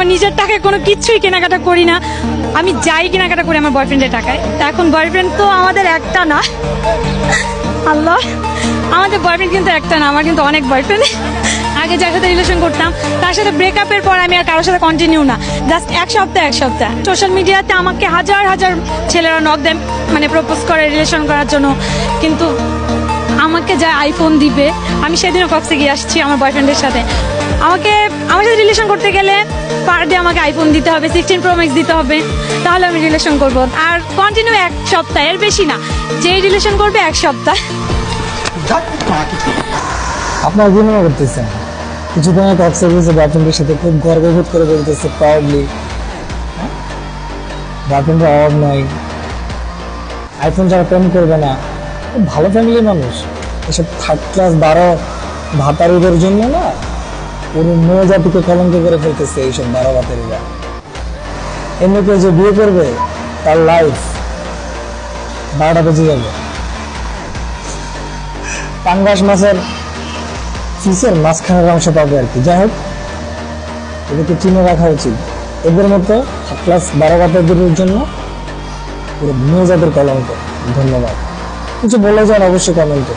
আমার নিজের টাকায় কোনো কিছুই কেনাকাটা করি না, আমি যাই কেনাকাটা করি আমার বয়ফ্রেন্ডের টাকায়। তা এখন বয়ফ্রেন্ড তো আমাদের একটা না, আল্লাহ, আমাদের বয়ফ্রেন্ড কিন্তু একটা না, আমার কিন্তু অনেক বয়ফ্রেন্ড। আগে যার সাথে রিলেশন করতাম তার সাথে ব্রেকআপের পর আমি আর কারোর সাথে কন্টিনিউ না, জাস্ট এক সপ্তাহ। সোশ্যাল মিডিয়াতে আমাকে হাজার হাজার ছেলেরা নক দেন, মানে প্রপোজ করে রিলেশন করার জন্য, কিন্তু আমাকে যা আইফোন দিবে, আমি সেদিনও কক্সে গিয়ে আসছি আমার বয়ফ্রেন্ডের সাথে, আমার সাথে রিলেশন করতে গেলে পার ডে আমাকে আইফোন দিতে হবে, 16 Pro Max দিতে হবে, তাহলে আমি রিলেশন করব। আর কন্টিনিউ এক সপ্তাহ, এর বেশি না, যেই রিলেশন করবে এক সপ্তাহ। আপনার বিনিময় করতেছেন কিছুদিন আগে কক্সে গিয়েছে গার্লফ্রেন্ডের সাথে, খুব গর্ববোধ করে বলতেছে প্রাউডলি গার্লফ্রেন্ডের অভাব নাই, আইফোন ছাড়া প্রেম করবে না। খুব ভালো ফ্যামিলির মানুষ। এসব থার্ড ক্লাস 12 ভাতারিদের জন্য না, পুরো মেয়ে জাতিকে কলঙ্ক করে ফেলতেছে এইসব 12 ভাতারিরা। এমনি কেউ যে বিয়ে করবে তার লাইফ 12টা বেজে যাবে। পাঙ্গাস মাছের ফিসের মাঝখানের অংশ পাবে আর কি। যাই হোক, এদেরকে চিনে রাখা উচিত। এদের মতো থার্ড ক্লাস 12 ভাতারিদের জন্য পুরো মেয়ে জাতির কলঙ্ক। ধন্যবাদ। কিছু বলে যান অবশ্যই কমেন্টে।